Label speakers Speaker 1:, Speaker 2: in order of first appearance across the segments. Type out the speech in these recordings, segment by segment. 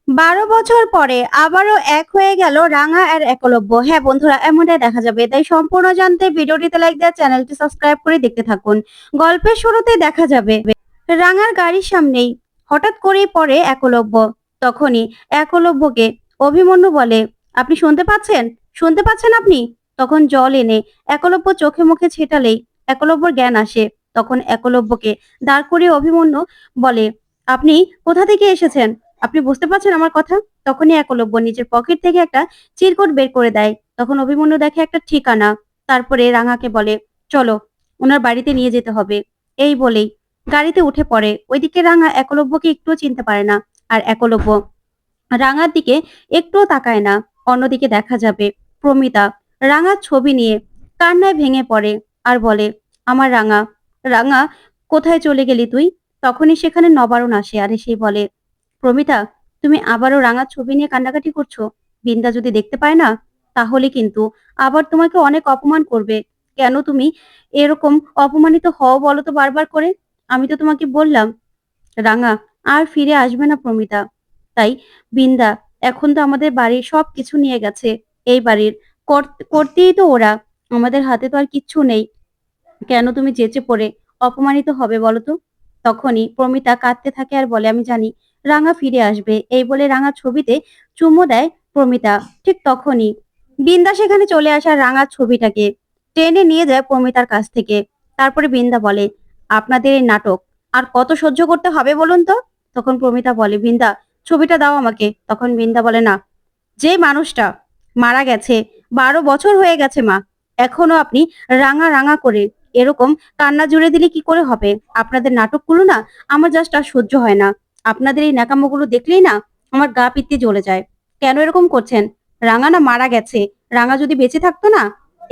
Speaker 1: 12 বছর পরে আবারও এক হয়ে গেল রাঙা আর একলব্য। হ্যাঁ বন্ধুরা, এমনটাই দেখা যাবে। তাই সম্পূর্ণ জানতে ভিডিওটিতে লাইক দিয়ে চ্যানেলটি সাবস্ক্রাইব করে দেখতে থাকুন। গল্পের শুরুতেই দেখা যাবে রাঙার গাড়ির সামনেই হঠাৎ করেই পড়ে একলব্য। তখনই একলব্যকে অভিমন্যু বলে, আপনি শুনতে পাচ্ছেন? শুনতে পাচ্ছেন আপনি? তখন জল এনে একলব্য চোখে মুখে ছেটালেই একলব্যর জ্ঞান আসে। তখন একলব্যকে দাঁড় করিয়ে অভিমন্যু বলে, আপনি কোথা থেকে এসেছেন? আপনি বুঝতে পারছেন আমার কথা? তখনই একলব্য নিজের পকেট থেকে একটা চিরকুট বের করে দেয়। তখন অভিমন্যু দেখে একটা ঠিকানা। তারপরে রাঙাকে বলে, চলো, ওনার বাড়িতে নিয়ে যেতে হবে। এই বলেই গাড়িতে উঠে পড়ে। ওইদিকে রাঙা একলব্যকে একটুও চিনতে পারে না। আর একলব্য রাঙার দিকে একটুও তাকায় না। অন্যদিকে দেখা যাবে প্রমিতা রাঙার ছবি নিয়ে কান্নায় ভেঙে পড়ে আর বলে, আমার রাঙা, রাঙা, কোথায় চলে গেলি তুই? তখনই সেখানে নবারুণ আসে আর এসেই বলে, প্রমিতা, তুমি আবারও রাঙার ছবি নিয়ে কান্নাকাটি করছো? বিন্দা যদি দেখতে পায় না, তাহলে কিন্তু আবার তোমাকে অনেক অপমান করবে। কেন তুমি এরকম অপমানিত হও বলো তো বারবার করে? আমি তো তোমাকে বললাম রাঙা আর ফিরে আসবে না প্রমিতা। তাই বিন্দা এখন তো আমাদের বাড়ির সবকিছু নিয়ে গেছে। এই বাড়ির করতেই তো ওরা। আমাদের হাতে তো আর কিচ্ছু নেই। কেন তুমি চেঁচে পড়ে অপমানিত হবে বলো তো? তখনই প্রমিতা কাঁদতে থাকে আর বলে, আমি জানি রাঙা ফিরে আসবে। এই বলে রাঙা ছবিতে চুমু দেয় প্রমিতা। ঠিক তখনই বিন্দা সেখানে চলে আসে আর রাঙার ছবিটাকে টেনে নিয়ে যায় প্রমিতার কাছ থেকে। তারপরে বিন্দা বলে, আপনাদের এই নাটক আর কত সহ্য করতে হবে বলুন তো? তখন প্রমিতা বলে, বিন্দা, ছবিটা দাও আমাকে। তখন বিন্দা বলে, না, যে মানুষটা মারা গেছে, 12 বছর হয়ে গেছে মা, এখনো আপনি রাঙা রাঙা করে এরকম কান্না জুড়ে দিলে কি করে হবে? আপনাদের নাটকগুলো না আমার জাস্ট আর সহ্য হয় না। আপনাদের এই ন্যাকামোগুলো দেখলেই না আমার গা পিত্তি জ্বলে যায়। কেন এরকম করছেন? রাঙা না মারা গেছে। রাঙা যদি বেঁচে থাকতো না,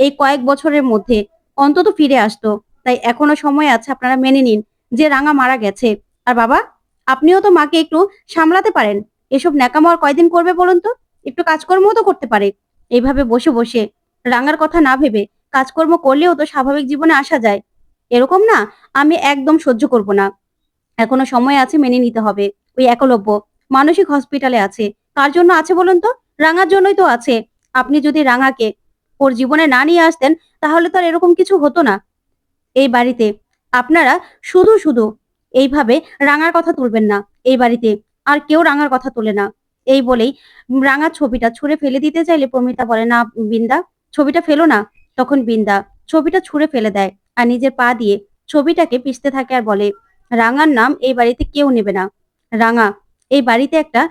Speaker 1: এই কয়েক বছরের মধ্যে অন্তত ফিরে আসতো। তাই এখনো সময় আছে, আপনারা মেনে নিন যে রাঙা মারা গেছে। আর বাবা, আপনিও তো মাকে একটু সামলাতে পারেন। এসব ন্যাকামো আর কয়দিন করবে বলুন তো? একটু কাজকর্মও তো করতে পারে। এইভাবে বসে বসে রাঙার কথা না ভেবে কাজকর্ম করলেও তো স্বাভাবিক জীবনে আসা যায়। এরকম না আমি একদম সহ্য করব না। এখনো সময় আছে, মেনে নিতে হবে। ওই একলব্য মানসিক হসপিটালে আছে। কার জন্য আছে বলুন তো? রাঙার জন্যই তো আছে। আপনি যদি রাঙাকে ওর জীবনে না নিয়ে আসতেন, তাহলে তো আর এরকম কিছু হতো না। এই বাড়িতে আপনারা শুধু শুধু এইভাবে রাঙার কথা তুলবেন না। এই বাড়িতে আর কেউ রাঙার কথা তোলে না। এই বলেই রাঙার ছবিটা ছুঁড়ে ফেলে দিতে চাইলে প্রমিতা বলে, না বিন্দা, ছবিটা ফেলো না। তখন বিন্দা ছবিটা ছুঁড়ে ফেলে দেয় আর নিজের পা দিয়ে ছবিটাকে পিষতে থাকে আর বলে, রাঙার নাম এই বাড়িতে কেউ নেবে না। রাঙা এই বাড়িতে একটা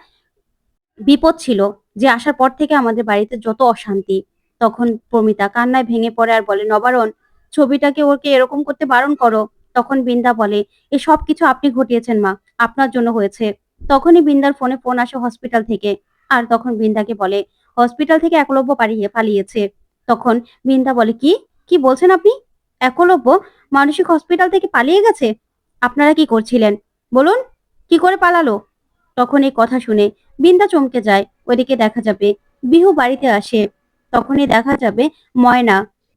Speaker 1: বিপদ ছিল, যে আসার পর থেকে আমাদের বাড়িতে যত অশান্তি। তখন প্রমিতা কান্নায় ভেঙে পড়ে আর বলে, নবারণ, ছবিটাকে ওকে এরকম করতে বারণ করো। তখন বিন্দা বলে, এ সব কিছু আপনি ঘটিয়েছেন মা, আপনার জন্য হয়েছে। তখনই বিন্দার ফোনে ফোন আসে হসপিটাল থেকে। আর তখন বিন্দাকে বলে, হসপিটাল থেকে একলব্য পালিয়েছে। তখন বিন্দা বলে, কি কি বলছেন আপনি? একলব্য মানসিক হসপিটাল থেকে পালিয়ে গেছে? আপনারা কি করছিলেন বলুন? কি করে পালালো? তখন এই কথা শুনে বিন্দা চমকে যায়। ওইদিকে দেখা যাবে বিহু বাড়িতে আসে। তখনই দেখা যাবে ময়না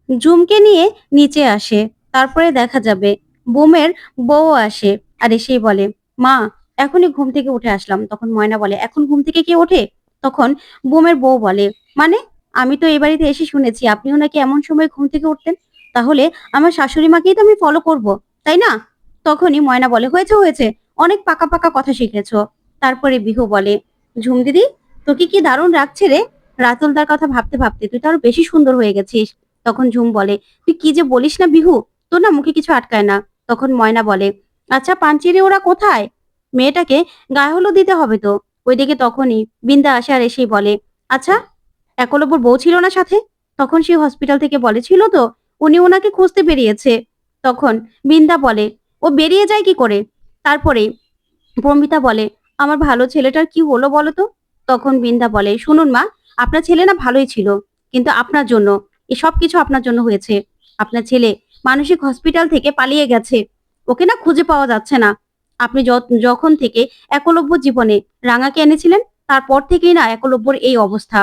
Speaker 1: ঝুমকে নিয়ে নিচে আসে। তারপরে দেখা যাবে বোমের বউ আসে আর এসেই বলে, মা, এখনই ঘুম থেকে উঠে আসলাম। তখন ময়না বলে, এখন ঘুম থেকে কে ওঠে? তখন বোমের বউ বলে, মানে আমি তো এই বাড়িতে এসে শুনেছি আপনিও নাকি এমন সময় ঘুম থেকে উঠতেন। তাহলে আমার শাশুড়ি মাকেই তো আমি ফলো করব, তাই না? তখনই ময়না বলে, হয়েছে হয়েছে, অনেক পাকা পাকা কথা শিখেছো। তারপরে বিহু বলে, ঝুম দিদি, তোকে কি দারুণ রাখছে রে। রাতুলদার কথা ভাবতে ভাবতে তুই তো আরো বেশি সুন্দর হয়ে গেছিস। তখন ঝুম বলে, তুই কি যে বলিস না বিহু, তোর না মুখে কিছু আটকায় না। তখন ময়না বলে, আচ্ছা পাঞ্চিরে ওরা কোথায়? মেয়েটাকে গায়ে হলুদ দিতে হবে তো। ওইদিকে তখনই বিন্দা আসে আর এসেই বলে, আচ্ছা, একলব্যর বউ ছিল না সাথে? তখন সে হসপিটাল থেকে বলে, ছিল তো, উনি ওনাকে খুঁজতে বেরিয়েছে। তখন বিন্দা বলে, ও বেরিয়ে যায় কি করে? তারপরে প্রমিতা বলে, আমার ভালো ছেলেটার কি হলো বলো তো? তখন বিন্দা বলে, শুনুন মা, আপনার ছেলে না ভালোই ছিল, কিন্তু আপনার জন্য এসব কিছু আপনার জন্য হয়েছে। আপনার ছেলে মানসিক হসপিটাল থেকে পালিয়ে গেছে। ওকে না খুঁজে পাওয়া যাচ্ছে না। আপনি যখন থেকে একলব্য জীবনে রাঙাকে এনেছিলেন, তারপর থেকেই না একলব্যর এই অবস্থা।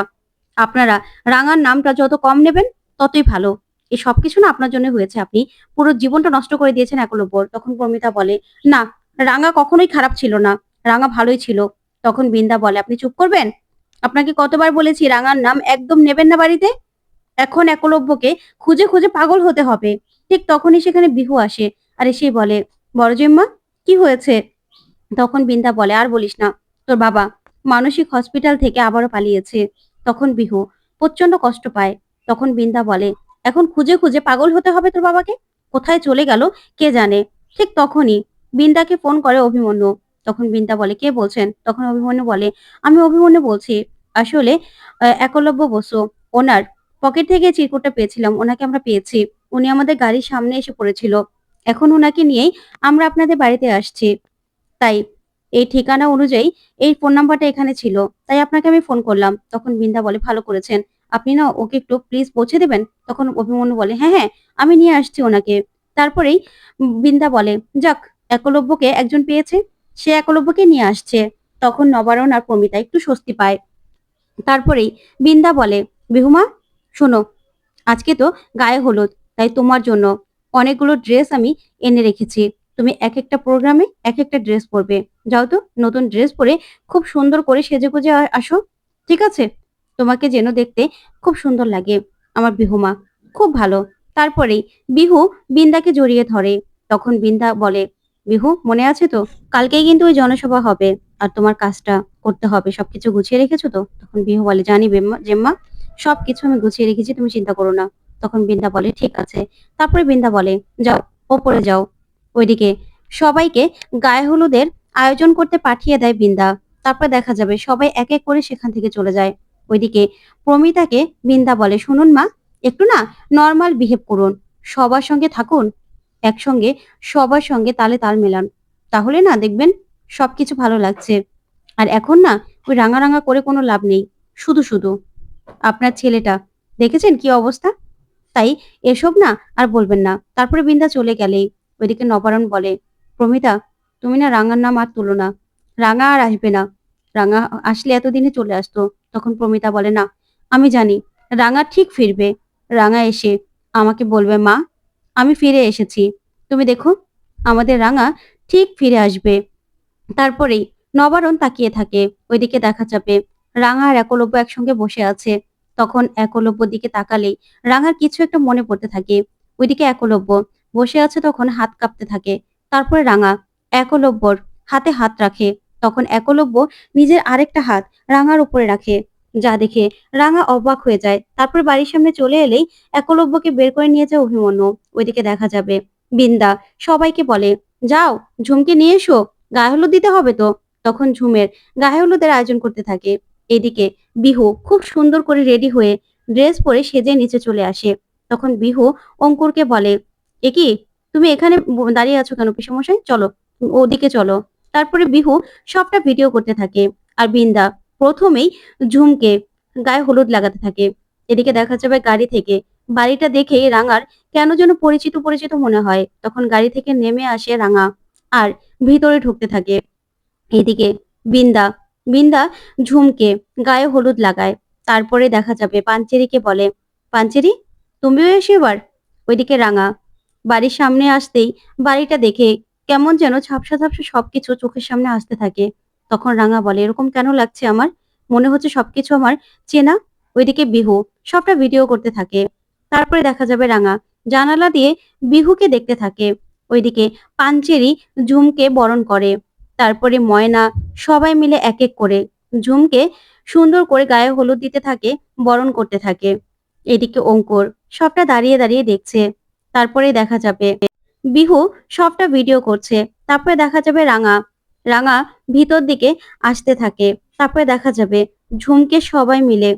Speaker 1: আপনারা রাঙার নামটা যত কম নেবেন ততই ভালো। এই সবকিছু না আপনার জন্য হয়েছে। আপনি পুরো জীবনটা নষ্ট করে দিয়েছেন একলব্যর। তখন প্রমিতা বলে, না, রাঙা কখনোই খারাপ ছিল না, রাঙা ভালোই ছিল। তখন বৃন্দা বলে, আপনি চুপ করবেন? আপনাকে কতবার বলেছি রাঙার নাম একদম নেবেন না বাড়িতে। এখন একলব্যকে খুঁজে খুঁজে পাগল হতে হবে। ঠিক তখনই সেখানে বিহু আসে। আর এসেই বলে, বড় জেম্মা, কি হয়েছে? তখন বিন্দা বলে, আর বলিস না, তোর বাবা মানসিক হসপিটাল থেকে আবারও পালিয়েছে। তখন বিহু প্রচন্ড কষ্ট পায়। তখন বিন্দা বলে, এখন খুঁজে খুঁজে পাগল হতে হবে তোর বাবাকে? কোথায় চলে গেল কে জানে। ঠিক তখনই বিন্দাকে ফোন করে অভিমন্যু। তখন বিন্দা বলে, কে বলছেন? তখন অভিমন্যু বলে, আমি অভিমন্যু বলছি। আসলে একলব্য বসু, ওনার পকেট থেকে চিরকুটটা পেয়েছিলাম, ওনাকে আমরা পেয়েছি। উনি আমাদের গাড়ির সামনে এসে পড়েছিল। এখন ওনাকে নিয়েই আমরা আপনাদের বাড়িতে আসছি। তাই এই ঠিকানা অনুযায়ী এই ফোন নাম্বারটা এখানে ছিল, তাই আপনাকে আমি ফোন করলাম। তখন বৃন্দা বলে, ভালো করেছেন। আপনি না ওকে একটু প্লিজ পৌঁছে দেবেন? তখন অভিমন্যু বলে, হ্যাঁ হ্যাঁ, আমি নিয়ে আসছি ওনাকে। তারপরেই বৃন্দা বলে, যাক, একলব্যকে একজন পেয়েছে, সে একলব্যকে নিয়ে আসছে। তখন নবারণ আর প্রমিতা একটু স্বস্তি পায়। তারপরেই বৃন্দা বলে, বিহুমা, শোনো, আজকে তো গায়ে হলুদ, তাই তোমার জন্য অনেকগুলো ড্রেস আমি এনে রেখেছি। তুমি এক একটা প্রোগ্রামে এক একটা ড্রেস পরবে। যাও তো, নতুন ড্রেস পরে খুব সুন্দর করে সেজেগুজে আসো, ঠিক আছে? তোমাকে যেন দেখতে খুব সুন্দর লাগে আমার বিহুমা, খুব ভালো। তারপরেই বিহু বিন্দাকে জড়িয়ে ধরে। তখন বিন্দা বলে, বিহু, মনে আছে তো? কালকেই কিন্তু ওই জনসভা হবে, আর তোমার কাজটা করতে হবে। সবকিছু গুছিয়ে রেখেছো তো? তখন বিহু বলে, জানি জেম্মা, সবকিছু আমি গুছিয়ে রেখেছি, তুমি চিন্তা করো না। তখন বৃন্দা বলে, ঠিক আছে। তারপরে বৃন্দা বলে, যাও, ওপরে যাও। ওইদিকে সবাইকে গায়ে হলুদের আয়োজন করতে পাঠিয়ে দেয় বৃন্দা। তারপর দেখা যাবে সবাই এক এক করে সেখান থেকে চলে যায়। ওইদিকে প্রমিতাকে বৃন্দা বলে, শুনুন মা, একটু না নর্মাল বিহেভ করুন, সবার সঙ্গে থাকুন, একসঙ্গে সবার সঙ্গে তালে তাল মেলান, তাহলে না দেখবেন সবকিছু ভালো লাগছে। আর এখন না ওই রাঙা রাঙা করে কোনো লাভ নেই, শুধু শুধু আপনার ছেলেটা দেখেছেন কি অবস্থা। তাই এসব না আর বলবেন না। তারপরে বৃন্দা চলে গেলেই ওইদিকে নবারণ বলে, প্রমিতা, তুমি না রাঙার নাম আর তুলো না, রাঙা আর আসবে না। রাঙা আসলে এতদিনে চলে আসতো। তখন প্রমিতা বলে, না, আমি জানি রাঙা ঠিক ফিরবে। রাঙা এসে আমাকে বলবে, মা, আমি ফিরে এসেছি, তুমি দেখো, আমাদের রাঙা ঠিক ফিরে আসবে। তারপরেই নবারণ তাকিয়ে থাকে। ওইদিকে দেখা যাবে রাঙা আর একলব্য একসঙ্গে বসে আছে। তখন একলব্যর দিকে তাকালেই রাঙার কিছু একটা মনে পড়তে থাকে। ওইদিকে একলব্য বসে আছে, তখন হাত কাঁপতে থাকে। তারপরে রাঙা একলব্যর হাতে হাত রাখে। তখন একলব্য নিজের আরেকটা হাত রাঙার উপরে রাখে, যা দেখে রাঙা অবাক হয়ে যায়। তারপরে বাড়ির সামনে চলে এলেই একলব্যকে বের করে নিয়ে যায় অভিমন্যু। ওইদিকে দেখা যাবে বিন্দা সবাইকে বলে, যাও, ঝুমকে নিয়ে এসো, গায়ে হলুদ দিতে হবে তো। তখন ঝুমের গায়ে হলুদের আয়োজন করতে থাকে। এদিকে বিহু খুব সুন্দর করে রেডি হয়ে ড্রেস পরে সেজে নিচে চলে আসে। তখন বিহু অঙ্কুরকে বলে, এ কি, তুমি এখানে দাঁড়িয়ে আছো কেন পিসেমশাই, চলো ওদিকে চলো। তারপরে বিহু সবটা ভিডিও করতে থাকে। আর বৃন্দা প্রথমেই ঝুমকে গায়ে হলুদ লাগাতে থাকে। এদিকে দেখা যাবে গাড়ি থেকে বাড়িটা দেখেই রাঙার কেন যেন পরিচিত পরিচিত মনে হয়। তখন গাড়ি থেকে নেমে আসে রাঙা আর ভিতরে ঢুকতে থাকে। এদিকে বৃন্দা বৃন্দা ঝুমকে গায়ে হলুদ লাগায়। তারপরে দেখা যাবে পাঞ্চেরিকে বলে, পাঞ্চেরি, তুমিও এসো এবার। ওইদিকে রাঙা বাড়ির সামনে আসতেই বাড়িটা দেখে কেমন যেন ঝাপসা ঝাপসা সবকিছু চোখের সামনে আসতে থাকে। তখন রাঙা বলে, এরকম কেন লাগছে আমার? মনে হচ্ছে সবকিছু আমার চেনা। ওইদিকে বিহু সবটা ভিডিও করতে থাকে। তারপরে দেখা যাবে রাঙা জানালা দিয়ে বিহুকে দেখতে থাকে। ওইদিকে পাঞ্চেরি ঝুমকে বরণ করে। তারপরে ময়না সবাই মিলে এক এক করে ঝুমকে সুন্দর করে গায়ে হলুদ দিতে থাকে, বরণ করতে থাকে। এদিকে অঙ্কুর সবটা দাঁড়িয়ে দাঁড়িয়ে দেখছে। তারপরে দেখা যাবে বিহু সবটা ভিডিও করছে। তারপরে দেখা যাবে রাঙা রাঙা ভিতর দিকে আসতে থাকে। তারপরে দেখা যাবে ঝুমকে সবাই মিলে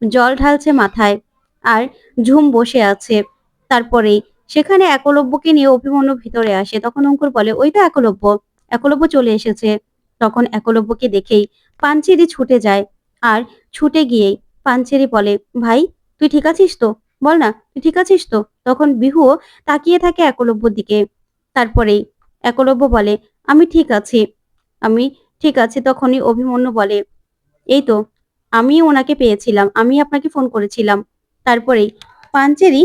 Speaker 1: জল ঢালছে মাথায়, আর ঝুম বসে আছে। তারপরেই সেখানে একলব্যকে নিয়ে অভিমন্যু ভিতরে আসে। তখন অঙ্কুর বলে, ওই তো একলব্য, একলব্য চলে এসেছে। তখন একলব্যকে দেখেই পাঞ্চেরি ছুটে যায়। আর ছুটে গিয়েই পাঞ্চেরি বলে, ভাই, তুই ঠিক আছিস তো? বল না, তুই ঠিক আছিস তো? তখন বিহুও তাকিয়ে থাকে একলব্যর দিকে। তারপরেই একলব্য বলে, আমি ঠিক আছি, আমি ঠিক আছি। তখনই অভিমন্যু বলে, এই তো, আমি ওনাকে পেয়েছিলাম, আমি আপনাকে ফোন করেছিলাম। তারপরেই পাঞ্চেরি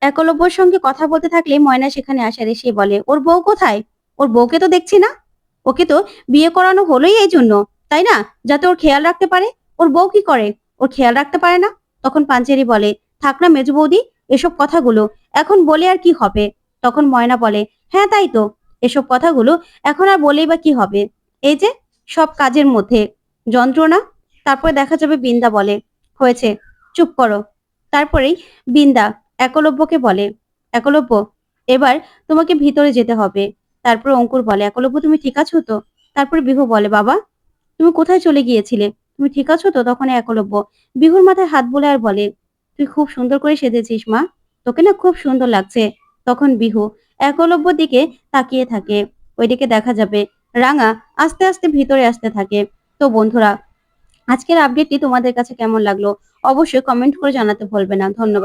Speaker 1: একলব্যর সঙ্গে কথা বলতে থাকলে ময়না সেখানে আসে। আর এসে বলে, ওর বউ কোথায়? ওর বউকে তো দেখছি না, ওকে তো বিয়ে করানো হলোই এই জন্য। তাই না, যাতে ওর খেয়াল রাখতে পারে। ওর বউ কি করে, ওর খেয়াল রাখতে পারে না? তখন পাঞ্চেরি বলে, থাক না মেজো বৌদি, এসব কথাগুলো এখন বলে আর কি হবে। তখন ময়না বলে, হ্যাঁ তাই তো, এসব কথাগুলো এখন আর বলেই বা কি হবে। এই যে সব কাজের মধ্যে যন্ত্রণা। তারপরে দেখা যাবে বিন্দা বলে, হয়েছে, চুপ করো। তারপরেই বিন্দা একলব্যকে বলে, একলব্য, এবার তোমাকে ভিতরে যেতে হবে। তারপর অঙ্কুর বলে, একলব্য তুমি ঠিক আছো তো? তারপরে বিহু বলে, বাবা তুমি কোথায় চলে গিয়েছিলে, তুমি ঠিক আছো তো? তখন একলব্য বিহুর মাথায় হাত বুলায় আর বলে, তুই খুব সুন্দর করে সেজেছিস মা, তোকে না খুব সুন্দর লাগছে। তখন বিহু একলব্যর দিকে তাকিয়ে থাকে। ওইদিকে দেখা যাবে রাঙা আস্তে আস্তে ভিতরে আসতে থাকে। তো বন্ধুরা, আজকের আপডেটটি তোমাদের কাছে কেমন লাগলো অবশ্যই কমেন্ট করে জানাতে ভুলবে না। ধন্যবাদ।